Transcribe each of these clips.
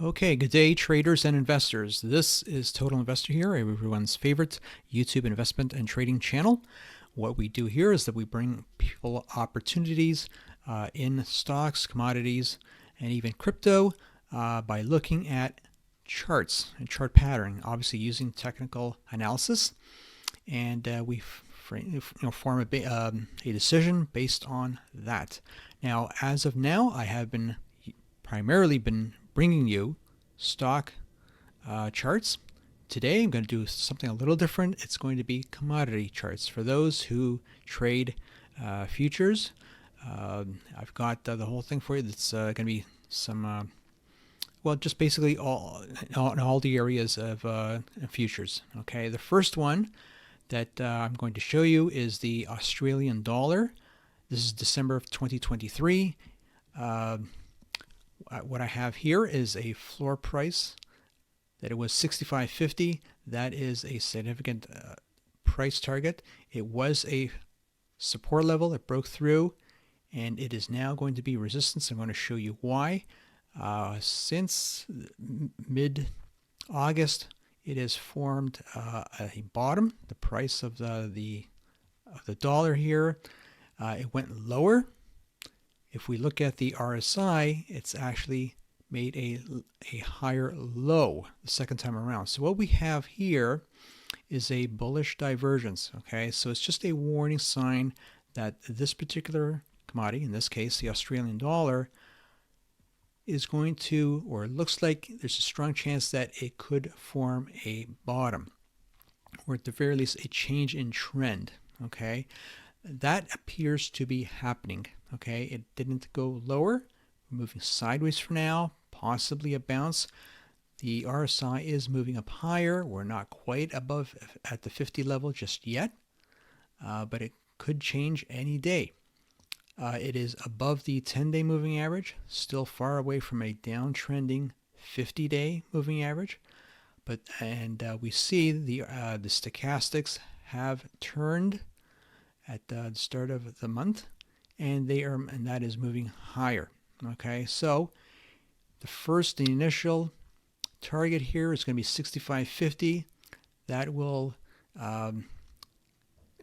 Okay, good day, traders and investors. This is Total Investor here, everyone's favorite YouTube investment and trading channel. What we do here is that we bring people opportunities in stocks, commodities, and even crypto by looking at charts and chart pattern, obviously using technical analysis. And we form a decision based on that. Now, as of now, I have primarily been bringing you stock charts. Today I'm going to do something a little different. It's going to be commodity charts for those who trade futures. I've got the whole thing for you. That's going to be some, well, just basically all the areas of futures. Okay, the first one that I'm going to show you is the Australian dollar. This is December of 2023. What I have here is a floor price that it was 65.50. That is a significant price target. It was a support level. It broke through, and it is now going to be resistance. I'm going to show you why. Since mid-August, it has formed a bottom. The price of the dollar here, it went lower. If we look at the RSI, it's actually made a higher low the second time around. So what we have here is a bullish divergence. Okay, so it's just a warning sign that this particular commodity, in this case the Australian dollar, is going to, or it looks like there's a strong chance that it could form a bottom, or at the very least a change in trend. Okay, that appears to be happening. Okay, it didn't go lower. We're moving sideways for now, possibly a bounce. The RSI is moving up higher. We're not quite above at the 50 level just yet, but it could change any day. It is above the 10-day moving average, still far away from a downtrending 50-day moving average. And we see the stochastics have turned at the start of the month, and that is moving higher. Okay, so the initial target here is going to be 65.50. That will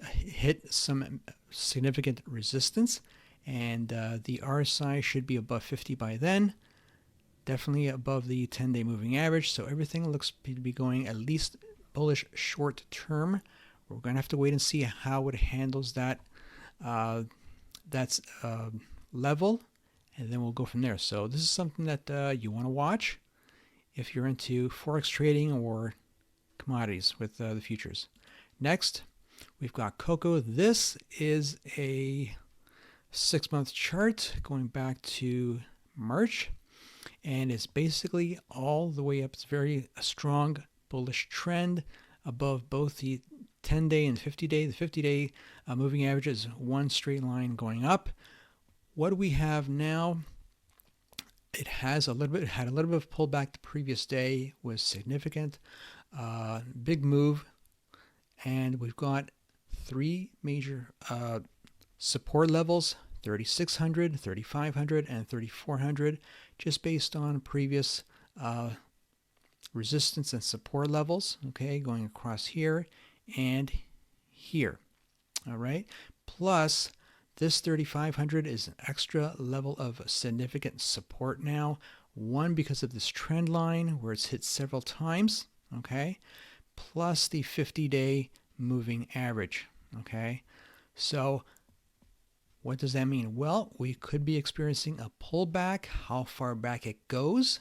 hit some significant resistance, and the RSI should be above 50 by then, definitely above the 10-day moving average. So everything looks to be going at least bullish short term. We're going to have to wait and see how it handles that level, and then we'll go from there. So this is something that you want to watch if you're into forex trading or commodities with the futures. Next, we've got cocoa. This is a 6-month chart going back to March, and it's basically all the way up. It's very strong bullish trend above both the 10-day and 50-day. The 50-day moving average is one straight line going up. What do we have now? It had a little bit of pullback the previous day, was significant, big move, and we've got three major support levels: 3,600, 3,500, and 3,400, just based on previous resistance and support levels. Okay, going across here and here. All right, plus this 3,500 is an extra level of significant support now. One, because of this trend line where it's hit several times. Okay, plus the 50-day moving average. Okay, so what does that mean? Well, we could be experiencing a pullback. How far back it goes?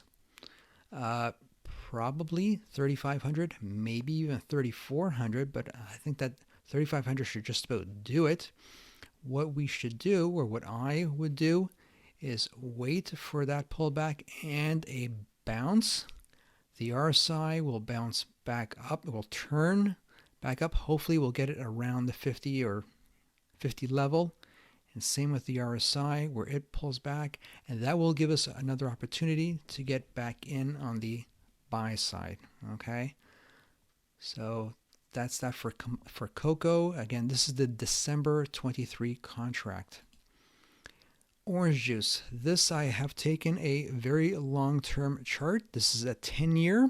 Probably 3,500, maybe even 3,400, but I think that 3,500 should just about do it. What we should do, or what I would do, is wait for that pullback and a bounce. The RSI will bounce back up. It will turn back up. Hopefully we'll get it around the 50 or 50 level. And same with the RSI, where it pulls back, and that will give us another opportunity to get back in on the buy side. Okay, so that's that for cocoa. Again, this is the December 23 contract. orange juice. This I have taken a very long-term chart. This is a 10-year.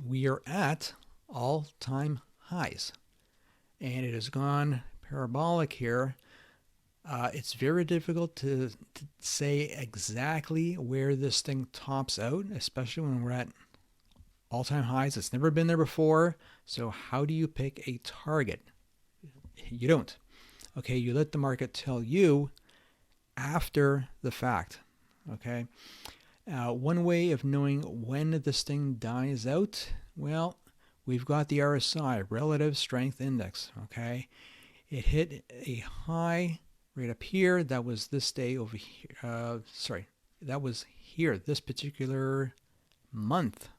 We are at all-time highs, and it has gone parabolic here. It's very difficult to say exactly where this thing tops out, especially when we're at all-time highs. It's never been there before. So how do you pick a target? You don't. Okay, you let the market tell you after the fact. Okay. One way of knowing when this thing dies out, well, we've got the RSI, Relative Strength Index. Okay. It hit a high right up here. That was this day over here. That was here, this particular month.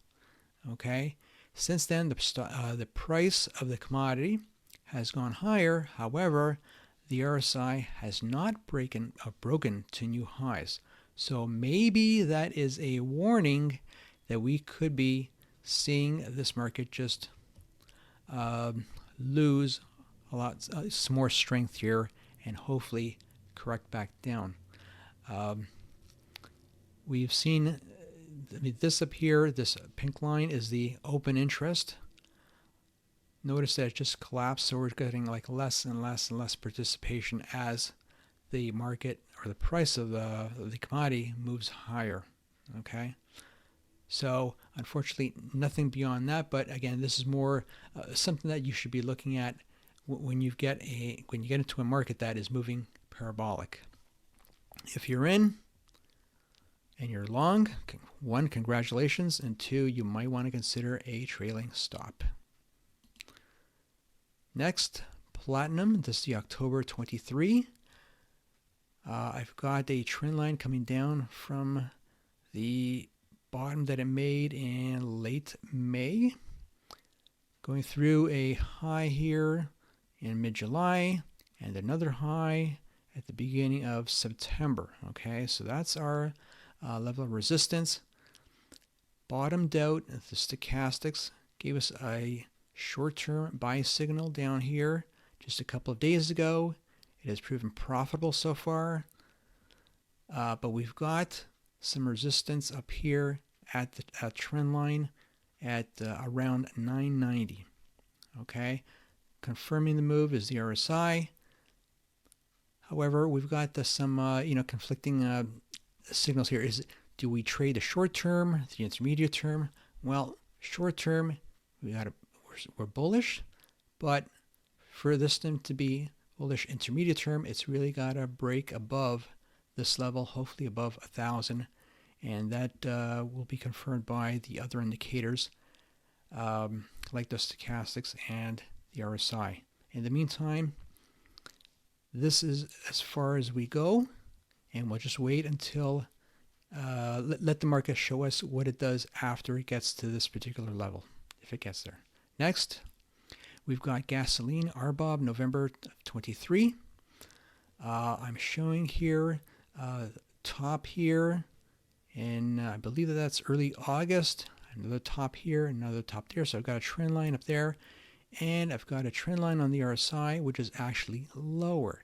Okay. Since then, the price of the commodity has gone higher. However, the RSI has not broken to new highs. So maybe that is a warning that we could be seeing this market just lose some more strength here and hopefully correct back down. We've seen this up here, this pink line is the open interest. Notice that it just collapsed, so we're getting like less and less and less participation as the market or the price of the commodity moves higher. Okay, so unfortunately nothing beyond that, but again, this is more something that you should be looking at when you get into a market that is moving parabolic. If you're in and you're long, one, congratulations, and two, you might want to consider a trailing stop. Next, platinum. This is the October 23. I've got a trend line coming down from the bottom that it made in late May, going through a high here in mid-July and another high at the beginning of September. Okay, so that's our level of resistance. Bottomed out. The stochastics gave us a short-term buy signal down here just a couple of days ago. It has proven profitable so far, but we've got some resistance up here at the trend line at around 990. Okay, confirming the move is the RSI. However, we've got some conflicting signals here. Do we trade the short term, the intermediate term? Well, short term, we're bullish, but for this thing to be bullish intermediate term, it's really got to break above this level, hopefully above 1,000, and that will be confirmed by the other indicators like the stochastics and the RSI. In the meantime, this is as far as we go, and we'll just wait until let the market show us what it does after it gets to this particular level, if it gets there. Next, we've got gasoline, RBOB, November 23. I'm showing here top here, and I believe that's early August. Another top here, another top there. So I've got a trend line up there, and I've got a trend line on the RSI, which is actually lower.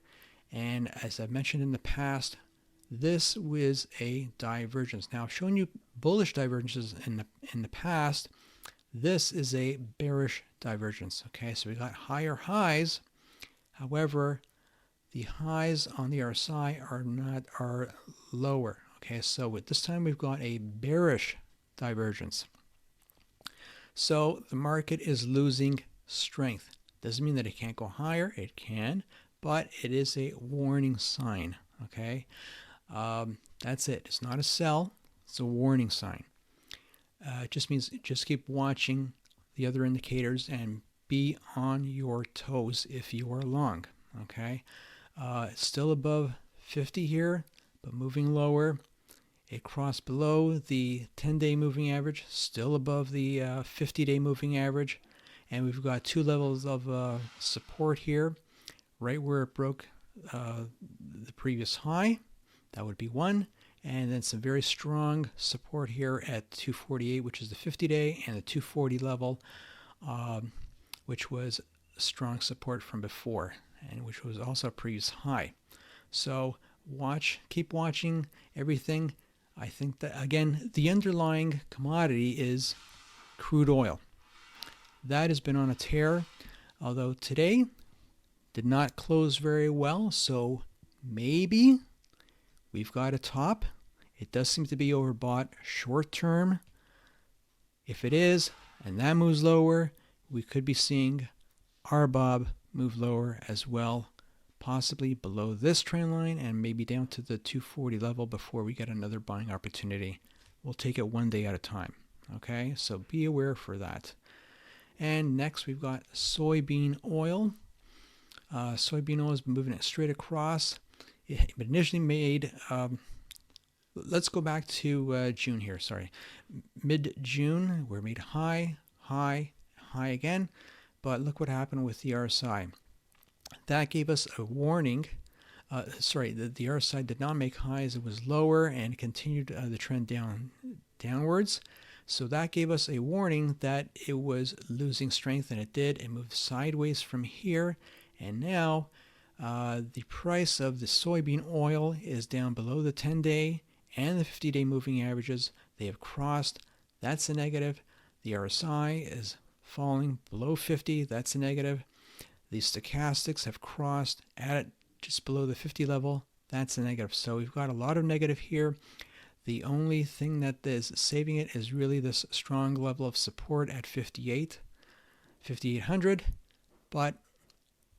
And as I've mentioned in the past, this was a divergence. Now, I've shown you bullish divergences in the past. This is a bearish divergence. Okay, so we got higher highs. However, the highs on the RSI are lower. Okay, so at this time we've got a bearish divergence. So the market is losing strength. Doesn't mean that it can't go higher. It can, but it is a warning sign. Okay, that's it. It's not a sell. It's a warning sign. It just means just keep watching the other indicators and be on your toes if you are long. Okay, it's still above 50 here, but moving lower. It crossed below the 10-day moving average, still above the 50-day moving average, and we've got two levels of support here, right where it broke the previous high. That would be one. And then some very strong support here at 248, which is the 50-day, and the 240 level, which was strong support from before, and which was also a previous high. So keep watching everything. I think that, again, the underlying commodity is crude oil. That has been on a tear, although today did not close very well, so maybe we've got a top. It does seem to be overbought short term. If it is, and that moves lower, we could be seeing RBOB move lower as well, possibly below this trend line and maybe down to the 240 level before we get another buying opportunity. We'll take it one day at a time. Okay, so be aware for that. And next we've got soybean oil. Soybean oil has been moving it straight across. It initially made, let's go back to June here, sorry. Mid-June, we made high, high, high again. But look what happened with the RSI. That gave us a warning. The RSI did not make highs. It was lower and continued the trend downwards. So that gave us a warning that it was losing strength, and it did. It moved sideways from here, and now the price of the soybean oil is down below the 10-day and the 50-day moving averages. They have crossed. That's a negative. The RSI is falling below 50. That's a negative. The stochastics have crossed at just below the 50 level. That's a negative. So we've got a lot of negative here. The only thing that is saving it is really this strong level of support at 5,800. But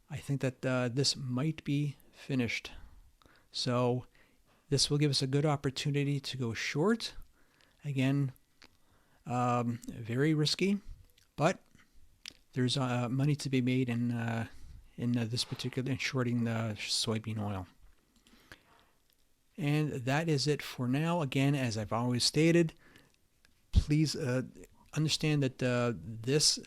I think that this might be finished. So this will give us a good opportunity to go short. Again, very risky, but there's money to be made in this particular, in shorting the soybean oil. And that is it for now. Again, as I've always stated, please understand that this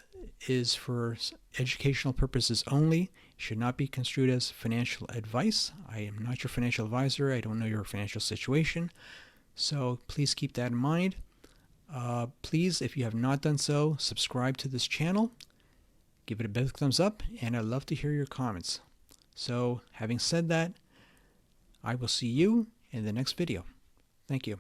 is for educational purposes only. It should not be construed as financial advice. I am not your financial advisor. I don't know your financial situation. So please keep that in mind. Please, if you have not done so, subscribe to this channel. Give it a big thumbs up, and I'd love to hear your comments. So, having said that, I will see you in the next video. Thank you.